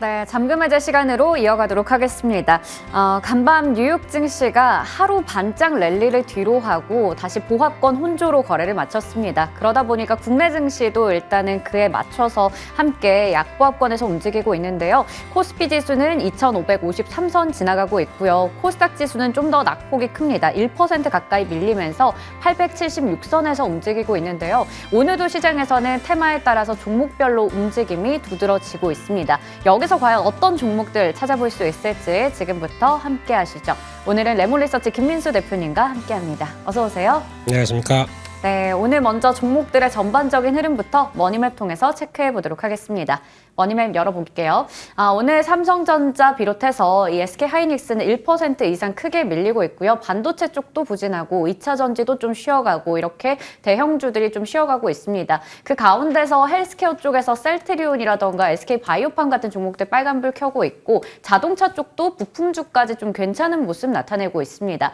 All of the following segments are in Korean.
네, 잠금 해제 시간으로 이어가도록 하겠습니다. 간밤 뉴욕 증시가 하루 반짝 랠리를 뒤로 하고 다시 보합권 혼조로 거래를 마쳤습니다. 그러다 보니까 국내 증시도 일단은 그에 맞춰서 함께 약보합권에서 움직이고 있는데요. 코스피 지수는 2,553선 지나가고 있고요. 코스닥 지수는 좀 더 낙폭이 큽니다. 1% 가까이 밀리면서 876선에서 움직이고 있는데요. 오늘도 시장에서는 테마에 따라서 종목별로 움직임이 두드러지고 있습니다. 여기서 과연 어떤 종목들 찾아볼 수 있을지 지금부터 함께 하시죠. 오늘은 레몬리서치 김민수 대표님과 함께합니다. 어서 오세요. 안녕하십니까. 네, 오늘 먼저 종목들의 전반적인 흐름부터 머니맵 통해서 체크해 보도록 하겠습니다. 머니맵 열어볼게요. 오늘 삼성전자 비롯해서 이 SK하이닉스는 1% 이상 크게 밀리고 있고요. 반도체 쪽도 부진하고 2차 전지도 좀 쉬어가고 이렇게 대형주들이 좀 쉬어가고 있습니다. 그 가운데서 헬스케어 쪽에서 셀트리온이라던가 SK바이오팜 같은 종목들 빨간불 켜고 있고 자동차 쪽도 부품주까지 좀 괜찮은 모습 나타내고 있습니다.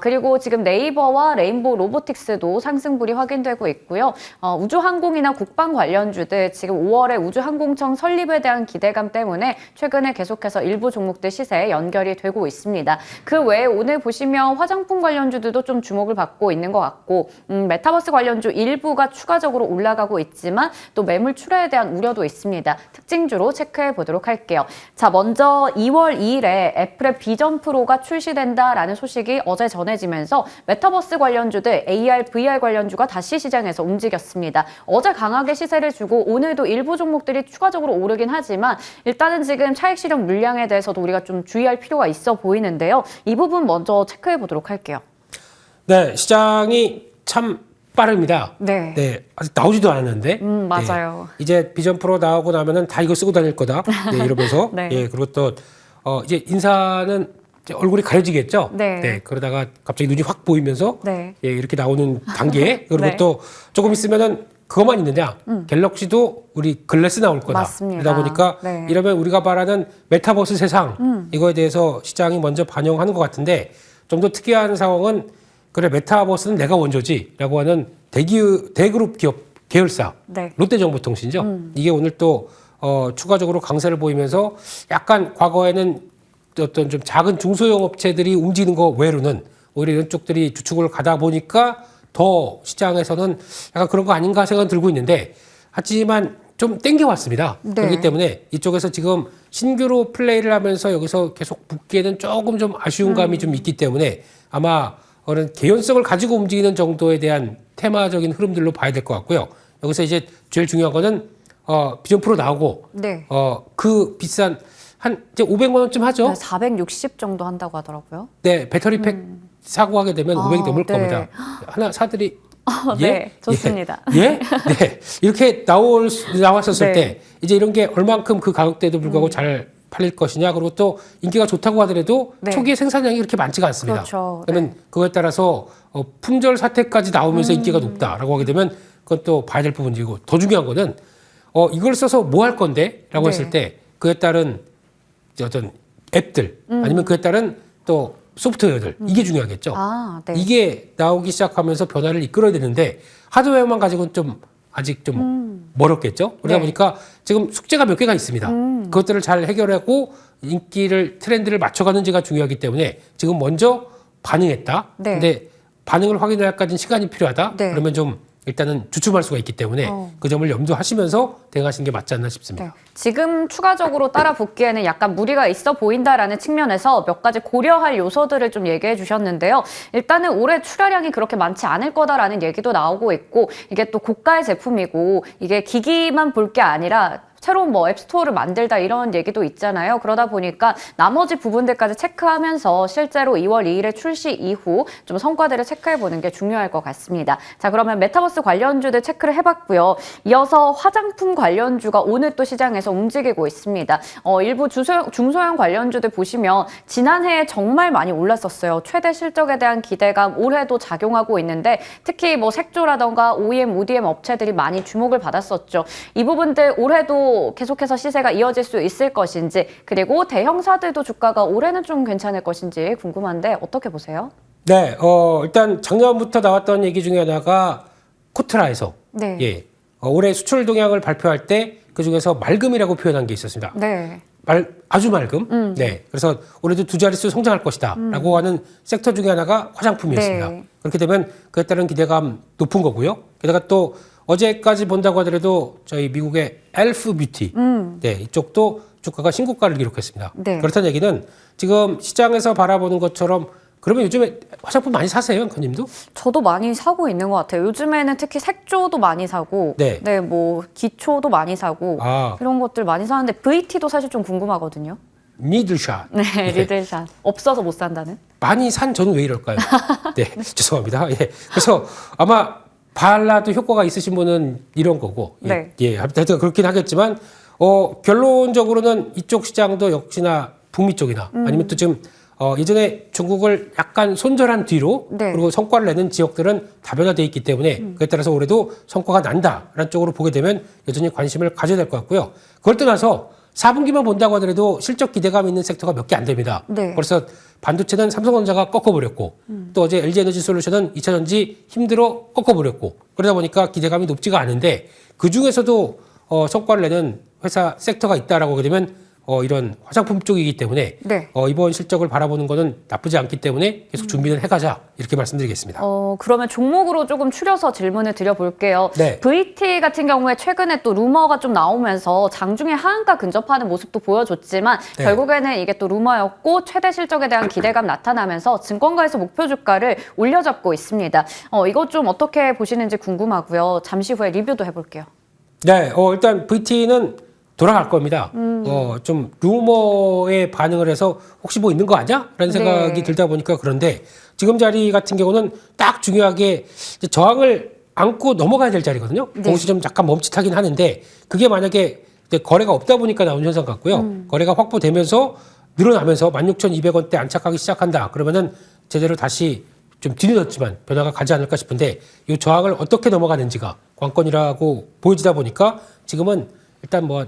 그리고 지금 네이버와 레인보우 로보틱스도 상승불이 확인되고 있고요. 우주항공이나 국방 관련주들 지금 5월에 우주항공청 설립에 대한 기대감 때문에 최근에 계속해서 일부 종목들 시세에 연결이 되고 있습니다. 그 외에 오늘 보시면 화장품 관련주들도 좀 주목을 받고 있는 것 같고 메타버스 관련주 일부가 추가적으로 올라가고 있지만 또 매물 출회에 대한 우려도 있습니다. 특징주로 체크해 보도록 할게요. 자, 먼저 2월 2일에 애플의 비전 프로가 출시된다라는 소식이 어제 전해지면서 메타버스 관련주들 AR, VR 관련주가 다시 시장에서 움직였습니다. 어제 강하게 시세를 주고 오늘도 일부 종목들이 추가적으로 오르긴 하지만 일단은 지금 차익 실현 물량에 대해서도 우리가 좀 주의할 필요가 있어 보이는데요. 이 부분 먼저 체크해 보도록 할게요. 네, 시장이 참 빠릅니다. 네. 네, 아직 나오지도 않았는데. 맞아요. 네, 이제 비전 프로 나오고 나면은 다 이거 쓰고 다닐 거다. 네, 이러면서. 네. 예, 그리고 또 이제 인사는 이제 얼굴이 가려지겠죠. 네. 그러다가 갑자기 눈이 확 보이면서 네. 예, 이렇게 나오는 단계. 그리고 네. 또 조금 있으면은 그것만 있느냐? 갤럭시도 우리 글래스 나올 거다. 맞습니다. 그러다 보니까 네. 이러면 우리가 바라는 메타버스 세상 이거에 대해서 시장이 먼저 반영하는 것 같은데 좀 더 특이한 상황은 그래 메타버스는 내가 원조지라고 하는 대그룹 기업 계열사 네. 롯데정보통신이죠. 이게 오늘 또 추가적으로 강세를 보이면서 약간 과거에는 어떤 좀 작은 중소형 업체들이 움직이는 거 외로는 오히려 이런 쪽들이 주축을 가다 보니까 더 시장에서는 약간 그런 거 아닌가 생각은 들고 있는데 하지만 좀 땡겨왔습니다. 네. 그렇기 때문에 이쪽에서 지금 신규로 플레이를 하면서 여기서 계속 붙기에는 조금 좀 아쉬운 감이 좀 있기 때문에 아마 그런 개연성을 가지고 움직이는 정도에 대한 테마적인 흐름들로 봐야 될 것 같고요. 여기서 이제 제일 중요한 거는 비전 프로 나오고 네. 그 비싼 한 이제 500만 원쯤 하죠. 네, 460 정도 한다고 하더라고요. 네, 배터리 팩 사고 하게 되면 500이 넘을 네. 겁니다. 하나 사들이 네, 좋습니다. 예? 네. 이렇게 나왔었을 네. 때 이제 이런 게 얼만큼 그 가격대에도 불구하고 잘 팔릴 것이냐. 그리고 또 인기가 좋다고 하더라도 네. 초기에 생산량이 그렇게 많지가 않습니다. 그렇죠. 그러면 그거에 따라서 품절 사태까지 나오면서 인기가 높다라고 하게 되면 그건 또 봐야 될 부분이고 더 중요한 거는 이걸 써서 뭐 할 건데? 라고 네. 했을 때 그에 따른 이제 어떤 앱들 아니면 그에 따른 또 소프트웨어들 이게 중요하겠죠. 네. 이게 나오기 시작하면서 변화를 이끌어야 되는데 하드웨어만 가지고는 좀 아직 좀 멀었겠죠. 그러다 네. 보니까 지금 숙제가 몇 개가 있습니다. 그것들을 잘 해결하고 인기를 트렌드를 맞춰가는지가 중요하기 때문에 지금 먼저 반응했다. 네. 근데 반응을 확인할까지는 시간이 필요하다. 네. 그러면 좀 일단은 주춤할 수가 있기 때문에 그 점을 염두하시면서 대응하시는 게 맞지 않나 싶습니다. 네. 지금 추가적으로 따라 붙기에는 약간 무리가 있어 보인다라는 측면에서 몇 가지 고려할 요소들을 좀 얘기해 주셨는데요. 일단은 올해 출하량이 그렇게 많지 않을 거다라는 얘기도 나오고 있고 이게 또 고가의 제품이고 이게 기기만 볼 게 아니라 새로운 뭐 앱스토어를 만들다 이런 얘기도 있잖아요. 그러다 보니까 나머지 부분들까지 체크하면서 실제로 2월 2일에 출시 이후 좀 성과들을 체크해보는 게 중요할 것 같습니다. 자, 그러면 메타버스 관련주들 체크를 해봤고요. 이어서 화장품 관련주가 오늘 또 시장에서 움직이고 있습니다. 일부 중소형 관련주들 보시면 지난해에 정말 많이 올랐었어요. 최대 실적에 대한 기대감 올해도 작용하고 있는데 특히 뭐 색조라던가 OEM, ODM 업체들이 많이 주목을 받았었죠. 이 부분들 올해도 계속해서 시세가 이어질 수 있을 것인지 그리고 대형사들도 주가가 올해는 좀 괜찮을 것인지 궁금한데 어떻게 보세요? 네, 일단 작년부터 나왔던 얘기 중에 하나가 코트라에서 네. 올해 수출 동향을 발표할 때 그 중에서 맑음이라고 표현한 게 있었습니다. 네. 아주 맑음. 네. 그래서 올해도 두 자릿수 성장할 것이다라고 하는 섹터 중에 하나가 화장품이었습니다. 네. 그렇게 되면 그에 따른 기대감 높은 거고요. 게다가 또 어제까지 본다고 하더라도 저희 미국의 엘프 뷰티, 네, 이쪽도 주가가 신고가를 기록했습니다. 네. 그렇다는 얘기는 지금 시장에서 바라보는 것처럼 그러면 요즘에 화장품 많이 사세요, 앵커님도? 저도 많이 사고 있는 것 같아요. 요즘에는 특히 색조도 많이 사고, 네. 뭐 기초도 많이 사고 이런 것들 많이 사는데 VT도 사실 좀 궁금하거든요. 미들샷. 네, 리들샷 없어서 못 산다는. 많이 산 저는 왜 이럴까요? 네, 죄송합니다. 예. 그래서 아마 발라도 효과가 있으신 분은 이런 거고, 네. 예, 하여튼 그렇긴 하겠지만, 결론적으로는 이쪽 시장도 역시나 북미 쪽이나 아니면 또 지금 예전에 중국을 약간 손절한 뒤로 네. 그리고 성과를 내는 지역들은 다변화되어 있기 때문에 그에 따라서 올해도 성과가 난다라는 쪽으로 보게 되면 여전히 관심을 가져야 될 것 같고요. 그걸 떠나서 4분기만 본다고 하더라도 실적 기대감 있는 섹터가 몇 개 안 됩니다. 네. 그래서 반도체는 삼성전자가 꺾어버렸고 또 어제 LG에너지솔루션은 2차전지 힘들어 꺾어버렸고 그러다 보니까 기대감이 높지가 않은데 그중에서도 성과를 내는 회사 섹터가 있다라고 하게 되면 이런 화장품 쪽이기 때문에 네. 이번 실적을 바라보는 거는 나쁘지 않기 때문에 계속 준비는 해가자 이렇게 말씀드리겠습니다. 그러면 종목으로 조금 추려서 질문을 드려볼게요. 네. VT 같은 경우에 최근에 또 루머가 좀 나오면서 장중에 하한가 근접하는 모습도 보여줬지만 네. 결국에는 이게 또 루머였고 최대 실적에 대한 기대감 나타나면서 증권가에서 목표 주가를 올려잡고 있습니다. 이거 좀 어떻게 보시는지 궁금하고요. 잠시 후에 리뷰도 해볼게요. 네, 일단 VT는 돌아갈 겁니다. 좀 루머에 반응을 해서 혹시 뭐 있는 거 아니야? 라는 생각이 네. 들다 보니까 그런데 지금 자리 같은 경우는 딱 중요하게 이제 저항을 안고 넘어가야 될 자리거든요. 네. 거기서 좀 약간 멈칫하긴 하는데 그게 만약에 이제 거래가 없다 보니까 나온 현상 같고요. 거래가 확보되면서 늘어나면서 16,200원대 안착하기 시작한다. 그러면은 제대로 다시 좀 뒤늦었지만 변화가 가지 않을까 싶은데 이 저항을 어떻게 넘어가는지가 관건이라고 보여지다 보니까 지금은 일단 뭐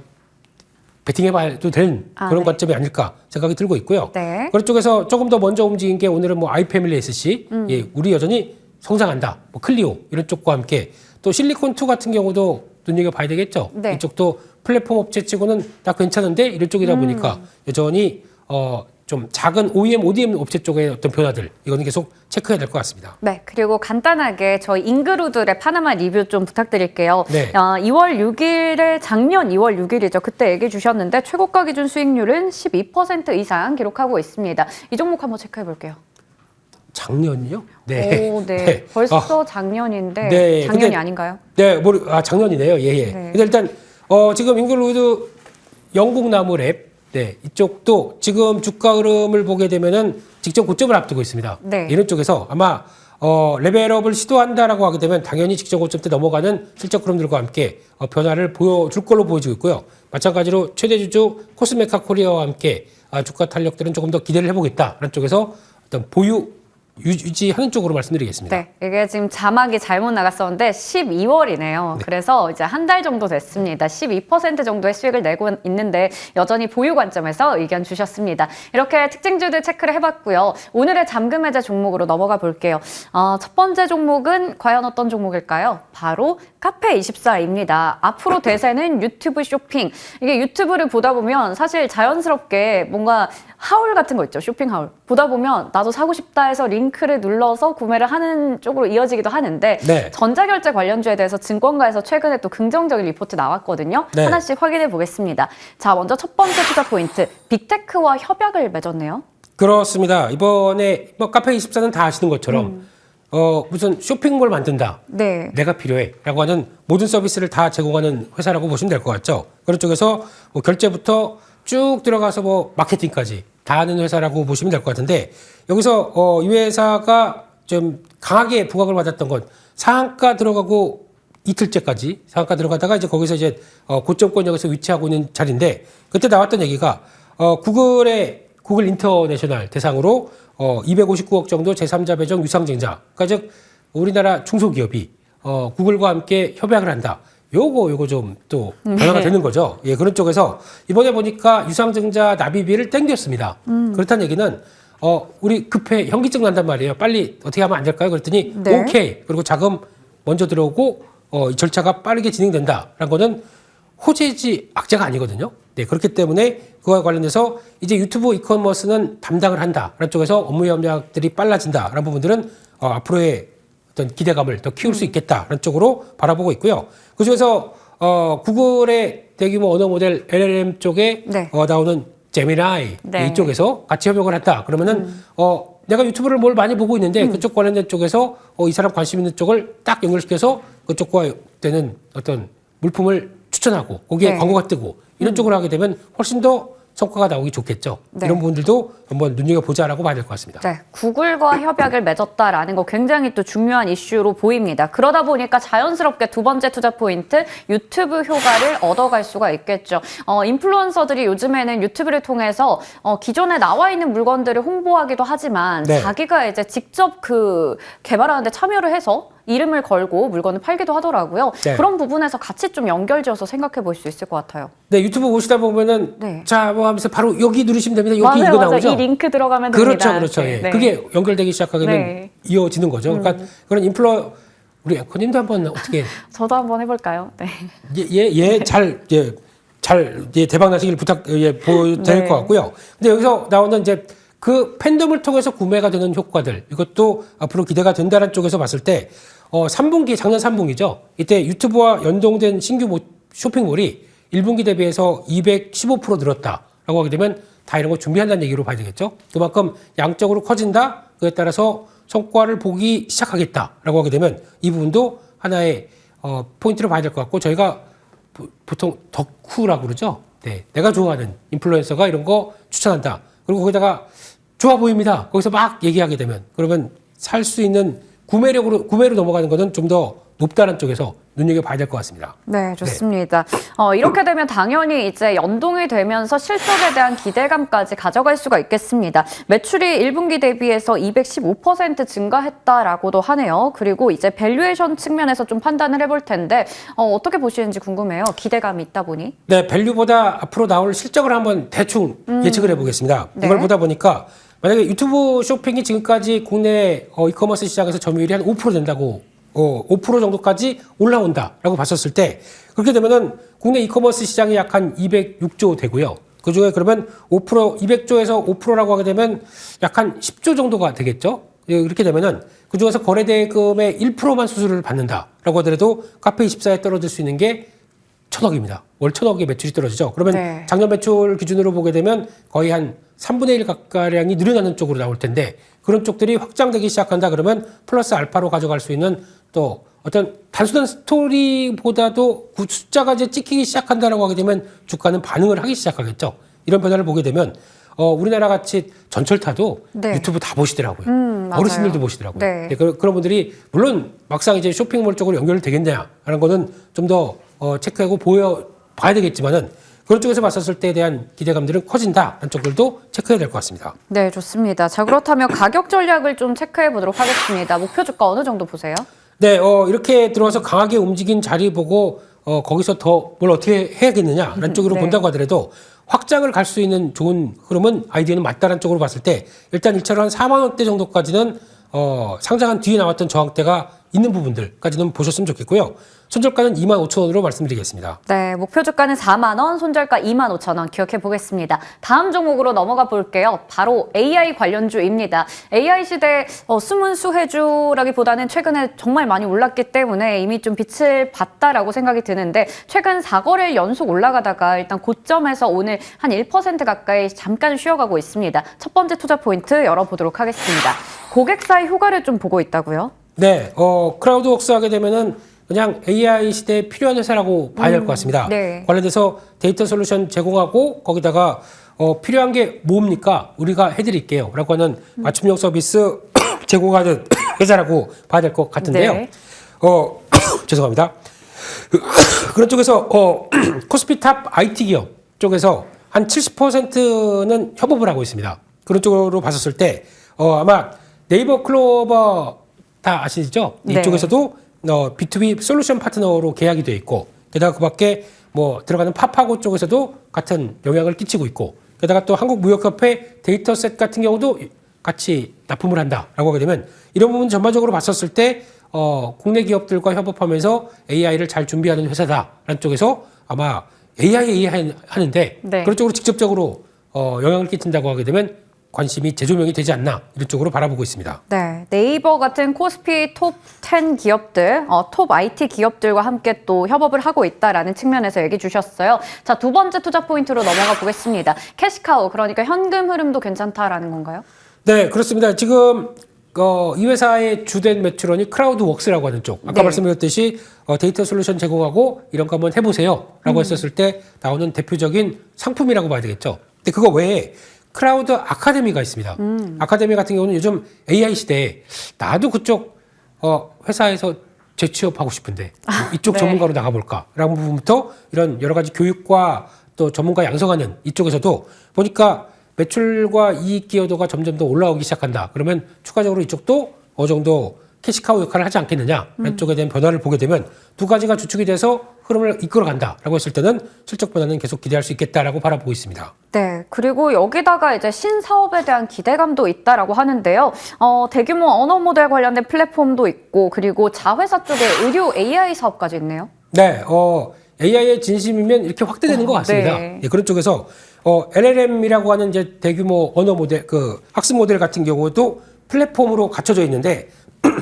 베팅해봐도 된 그런 네. 관점이 아닐까 생각이 들고 있고요. 네. 그쪽에서 조금 더 먼저 움직인 게 오늘은 뭐 아이패밀리 SC, 예, 우리 여전히 성장한다. 뭐 클리오 이런 쪽과 함께 또 실리콘2 같은 경우도 눈여겨봐야 되겠죠. 네. 이쪽도 플랫폼 업체치고는 다 괜찮은데 이런 쪽이다 보니까 여전히 좀 작은 OEM, ODM 업체 쪽의 어떤 변화들 이거는 계속 체크해야 될 것 같습니다. 네, 그리고 간단하게 저희 잉그루들의 파나마 리뷰 좀 부탁드릴게요. 네. 2월 6일에 작년 2월 6일이죠. 그때 얘기해 주셨는데 최고가 기준 수익률은 12% 이상 기록하고 있습니다. 이 종목 한번 체크해 볼게요. 작년이요? 오, 네. 벌써 작년인데 네, 작년이 근데- 아닌가요? 네, 작년이네요. 예, 예. 네. 근데 일단 지금 잉글우드 영국 나무랩 네, 이쪽도 지금 주가 흐름을 보게 되면은 직전 고점을 앞두고 있습니다. 네. 이런 쪽에서 아마 레벨업을 시도한다라고 하게 되면 당연히 직전 고점 때 넘어가는 실적 흐름들과 함께 변화를 보여줄 걸로 보여지고 있고요. 마찬가지로 최대 주주 코스메카 코리아와 함께 주가 탄력들은 조금 더 기대를 해보겠다라는 쪽에서 어떤 보유 유지하는 쪽으로 말씀드리겠습니다. 네, 이게 지금 자막이 잘못 나갔었는데 12월이네요. 그래서 이제 한 달 정도 됐습니다. 12% 정도의 수익을 내고 있는데 여전히 보유 관점에서 의견 주셨습니다. 이렇게 특징주들 체크를 해봤고요. 오늘의 잠금 해제 종목으로 넘어가 볼게요. 첫 번째 종목은 과연 어떤 종목일까요? 바로 카페24입니다. 앞으로 대세는 유튜브 쇼핑. 이게 유튜브를 보다 보면 사실 자연스럽게 뭔가 하울 같은 거 있죠. 쇼핑 하울. 보다 보면 나도 사고 싶다 해서 링크를 눌러서 구매를 하는 쪽으로 이어지기도 하는데 네. 전자결제 관련주에 대해서 증권가에서 최근에 또 긍정적인 리포트 나왔거든요. 네. 하나씩 확인해 보겠습니다. 자, 먼저 첫 번째 투자 포인트. 빅테크와 협약을 맺었네요. 그렇습니다. 이번에 뭐 카페24는 다 아시는 것처럼 무슨 쇼핑몰 만든다. 네. 내가 필요해라고 하는 모든 서비스를 다 제공하는 회사라고 보시면 될 것 같죠. 그런 쪽에서 뭐 결제부터 쭉 들어가서 뭐 마케팅까지 다 하는 회사라고 보시면 될 것 같은데 여기서 이 회사가 좀 강하게 부각을 받았던 건 상한가 들어가고 이틀째까지 상한가 들어가다가 이제 거기서 이제 고점권역에서 위치하고 있는 자리인데 그때 나왔던 얘기가 구글 인터내셔널 대상으로 259억 정도 제3자 배정 유상증자 그러니까 즉 우리나라 중소기업이 구글과 함께 협약을 한다. 요거 좀 또 변화가 되는 거죠. 예, 그런 쪽에서 이번에 보니까 유상증자 납입비를 땡겼습니다. 그렇다는 얘기는 우리 급해 현기증 난단 말이에요. 빨리 어떻게 하면 안 될까요? 그랬더니 네. 오케이. 그리고 자금 먼저 들어오고 이 절차가 빠르게 진행된다라는 거는 호재지 악재가 아니거든요. 네, 그렇기 때문에 그와 관련해서 이제 유튜브 이커머스는 담당을 한다라는 쪽에서 업무 협력들이 빨라진다라는 부분들은 앞으로의 어떤 기대감을 더 키울 수 있겠다라는 쪽으로 바라보고 있고요. 그중에서 구글의 대규모 언어 모델 LLM 쪽에 네. 나오는 제미나이 네. 이쪽에서 같이 협력을 한다. 그러면은 내가 유튜브를 뭘 많이 보고 있는데 그쪽 관련된 쪽에서 이 사람 관심 있는 쪽을 딱 연결시켜서 그쪽과 되는 어떤 물품을 추천하고 거기에 네. 광고가 뜨고 이런 쪽으로 하게 되면 훨씬 더 성과가 나오기 좋겠죠. 네. 이런 부분들도 한번 눈여겨보자라고 봐야 될 것 같습니다. 네, 구글과 협약을 맺었다라는 거 굉장히 또 중요한 이슈로 보입니다. 그러다 보니까 자연스럽게 두 번째 투자 포인트, 유튜브 효과를 얻어갈 수가 있겠죠. 인플루언서들이 요즘에는 유튜브를 통해서 기존에 나와 있는 물건들을 홍보하기도 하지만 네. 자기가 이제 직접 그 개발하는데 참여를 해서 이름을 걸고 물건을 팔기도 하더라고요. 네. 그런 부분에서 같이 좀 연결지어서 생각해 볼 수 있을 것 같아요. 네, 유튜브 보시다 보면은 네. 자, 뭐 하면서 바로 여기 누르시면 됩니다. 여기 맞아요, 이거 맞아요. 나오죠. 이 링크 들어가면 됩니다. 그렇죠, 그렇죠. 예. 네. 그게 연결되기 시작하게 되면 네. 이어지는 거죠. 그러니까 그런 우리 앵커님도 한번 어떻게 저도 한번 해볼까요? 네. 잘 대박 나시길 될 네. 것 같고요. 근데 여기서 나오는 이제 그 팬덤을 통해서 구매가 되는 효과들 이것도 앞으로 기대가 된다는 쪽에서 봤을 때 3분기 작년 3분기죠. 이때 유튜브와 연동된 신규 쇼핑몰이 1분기 대비해서 215% 늘었다라고 하게 되면 다 이런 거 준비한다는 얘기로 봐야 되겠죠. 그만큼 양적으로 커진다. 그에 따라서 성과를 보기 시작하겠다라고 하게 되면 이 부분도 하나의 포인트로 봐야 될 것 같고 저희가 보통 덕후라고 그러죠. 네, 내가 좋아하는 인플루엔서가 이런 거 추천한다. 그리고 거기다가 좋아 보입니다. 거기서 막 얘기하게 되면 그러면 살 수 있는 구매로 넘어가는 것은 좀 더 높다는 쪽에서 눈여겨봐야 될 것 같습니다. 네, 좋습니다. 이렇게 되면 당연히 이제 연동이 되면서 실적에 대한 기대감까지 가져갈 수가 있겠습니다. 매출이 1분기 대비해서 215% 증가했다라고도 하네요. 그리고 이제 밸류에이션 측면에서 좀 판단을 해볼 텐데 어떻게 보시는지 궁금해요. 기대감이 있다 보니. 네, 밸류보다 앞으로 나올 실적을 한번 대충 예측을 해보겠습니다. 네. 이걸 보다 보니까 만약에 유튜브 쇼핑이 지금까지 국내 이커머스 시장에서 점유율이 한 5% 된다고 5% 정도까지 올라온다라고 봤었을 때 그렇게 되면은 국내 이커머스 시장이 약 한 206조 되고요. 그중에 그러면 5% 200조에서 5%라고 하게 되면 약 한 10조 정도가 되겠죠. 이렇게 되면은 그중에서 거래대금의 1%만 수수료를 받는다라고 하더라도 카페24에 떨어질 수 있는 게 1,000억입니다. 월 1,000억의 매출이 떨어지죠. 그러면 네. 작년 매출 기준으로 보게 되면 거의 한 3분의 1 가량이 늘어나는 쪽으로 나올 텐데 그런 쪽들이 확장되기 시작한다 그러면 플러스 알파로 가져갈 수 있는 또 어떤 단순한 스토리보다도 그 숫자가 이제 찍히기 시작한다라고 하게 되면 주가는 반응을 하기 시작하겠죠. 이런 변화를 보게 되면 우리나라 같이 전철 타도 네. 유튜브 다 보시더라고요. 맞아요. 어르신들도 보시더라고요. 네. 네, 그런 분들이 물론 막상 이제 쇼핑몰 쪽으로 연결되겠냐라는 거는 좀 더 체크하고 봐야 되겠지만은 그런 쪽에서 봤었을 때에 대한 기대감들은 커진다라는 쪽들도 체크해야 될 것 같습니다. 네, 좋습니다. 자, 그렇다면 가격 전략을 좀 체크해 보도록 하겠습니다. 목표 주가 어느 정도 보세요? 네, 이렇게 들어와서 강하게 움직인 자리 보고 거기서 더 뭘 어떻게 해야겠느냐라는 쪽으로 네. 본다고 하더라도 확장을 갈 수 있는 좋은 흐름은 아이디어는 맞다라는 쪽으로 봤을 때 일단 1차로 한 4만 원대 정도까지는 상장한 뒤에 나왔던 저항대가 있는 부분들까지는 보셨으면 좋겠고요. 손절가는 25,000원으로 말씀드리겠습니다. 네, 목표 주가는 4만 원, 손절가 25,000원 기억해 보겠습니다. 다음 종목으로 넘어가 볼게요. 바로 AI 관련주입니다. AI 시대 숨은 수혜주라기보다는 최근에 정말 많이 올랐기 때문에 이미 좀 빛을 봤다라고 생각이 드는데 최근 4거래일 연속 올라가다가 일단 고점에서 오늘 한 1% 가까이 잠깐 쉬어가고 있습니다. 첫 번째 투자 포인트 열어보도록 하겠습니다. 고객사의 효과를 좀 보고 있다고요? 네, 크라우드웍스 하게 되면은 그냥 AI 시대에 필요한 회사라고 봐야 될 것 같습니다. 네. 관련돼서 데이터 솔루션 제공하고 거기다가 필요한 게 뭡니까? 우리가 해드릴게요. 라고 하는 맞춤형 서비스 제공하는 회사라고 봐야 될 것 같은데요. 네. 죄송합니다. 그런 쪽에서 코스피탑 IT 기업 쪽에서 한 70%는 협업을 하고 있습니다. 그런 쪽으로 봤었을 때 아마 네이버 클로버 다 아시죠? 네. 이쪽에서도 B2B 솔루션 파트너로 계약이 돼 있고 게다가 그밖에 뭐 들어가는 파파고 쪽에서도 같은 영향을 끼치고 있고 게다가 또 한국무역협회 데이터셋 같은 경우도 같이 납품을 한다라고 하게 되면 이런 부분 전반적으로 봤었을 때 국내 기업들과 협업하면서 AI를 잘 준비하는 회사다라는 쪽에서 아마 AI 하는데 네. 그런 쪽으로 직접적으로 영향을 끼친다고 하게 되면 관심이 재조명이 되지 않나 이런 쪽으로 바라보고 있습니다. 네, 네이버 같은 코스피 톱 10 기업들, 톱 IT 기업들과 함께 또 협업을 하고 있다라는 측면에서 얘기 주셨어요. 자, 두 번째 투자 포인트로 넘어가 보겠습니다. 캐시카우, 그러니까 현금 흐름도 괜찮다라는 건가요? 네, 그렇습니다. 지금 이 회사의 주된 매출원이 크라우드웍스라고 하는 쪽. 아까 네. 말씀드렸듯이 데이터 솔루션 제공하고 이런 거 한번 해보세요라고 했었을 때 나오는 대표적인 상품이라고 봐야 되겠죠. 근데 그거 외에 크라우드 아카데미가 있습니다. 아카데미 같은 경우는 요즘 AI 시대에 나도 그쪽 회사에서 재취업하고 싶은데 이쪽 네. 전문가로 나가볼까라는 부분부터 이런 여러 가지 교육과 또 전문가 양성하는 이쪽에서도 보니까 매출과 이익 기여도가 점점 더 올라오기 시작한다. 그러면 추가적으로 이쪽도 어느 정도 캐시카우 역할을 하지 않겠느냐라는 쪽에 대한 변화를 보게 되면 두 가지가 주축이 돼서 흐름을 이끌어간다라고 했을 때는 실적 변화는 계속 기대할 수 있겠다라고 바라보고 있습니다. 네, 그리고 여기다가 이제 신사업에 대한 기대감도 있다라고 하는데요. 대규모 언어 모델 관련된 플랫폼도 있고, 그리고 자회사 쪽에 의료 AI 사업까지 있네요. 네, AI의 진심이면 이렇게 확대되는 것 같습니다. 네. 예, 그런 쪽에서 LLM이라고 하는 이제 대규모 언어 모델, 학습 모델 같은 경우도 플랫폼으로 갖춰져 있는데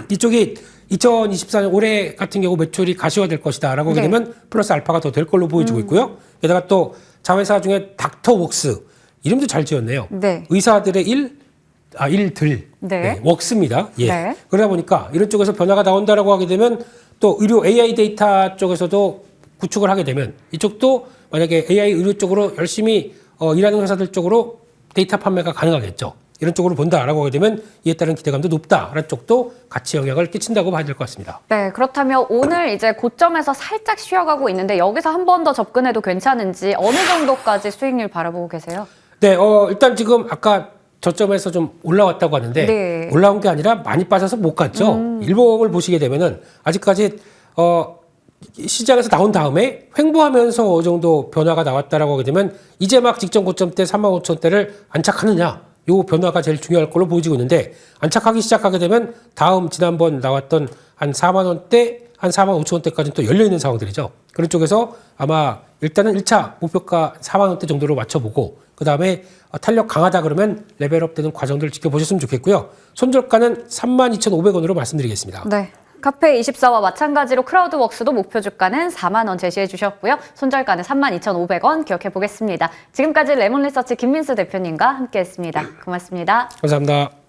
이쪽이 2024년 올해 같은 경우 매출이 가시화될 것이다라고 하게 네. 되면 플러스 알파가 더 될 걸로 보여지고 있고요. 게다가 또 자회사 중에 닥터웍스 이름도 잘 지었네요. 네. 의사들의 일들 네. 웍스입니다. 예. 네. 그러다 보니까 이런 쪽에서 변화가 나온다라고 하게 되면 또 의료 AI 데이터 쪽에서도 구축을 하게 되면 이쪽도 만약에 AI 의료 쪽으로 열심히 일하는 회사들 쪽으로 데이터 판매가 가능하겠죠. 이런 쪽으로 본다라고 하게 되면 이에 따른 기대감도 높다라는 쪽도 같이 영향을 끼친다고 봐야 될 것 같습니다. 네, 그렇다면 오늘 이제 고점에서 살짝 쉬어가고 있는데 여기서 한 번 더 접근해도 괜찮은지 어느 정도까지 수익률 바라보고 계세요? 네, 일단 지금 아까 저점에서 좀 올라왔다고 하는데 네. 올라온 게 아니라 많이 빠져서 못 갔죠. 일봉을 보시게 되면은 아직까지 시장에서 나온 다음에 횡보하면서 어느 정도 변화가 나왔다라고 하게 되면 이제 막 직전 고점 때 35,000대를 안착하느냐 요 변화가 제일 중요할 걸로 보여지고 있는데 안착하기 시작하게 되면 다음 지난번 나왔던 한 4만 원대 한 4만 5천 원대까지는 또 열려 있는 상황들이죠. 그런 쪽에서 아마 일단은 1차 목표가 4만 원대 정도로 맞춰보고 그 다음에 탄력 강하다 그러면 레벨업 되는 과정들을 지켜보셨으면 좋겠고요. 손절가는 32,500원으로 말씀드리겠습니다. 네. 카페24와 마찬가지로 크라우드웍스도 목표 주가는 4만 원 제시해 주셨고요. 손절가는 32,500원 기억해 보겠습니다. 지금까지 레몬리서치 김민수 대표님과 함께했습니다. 고맙습니다. 감사합니다.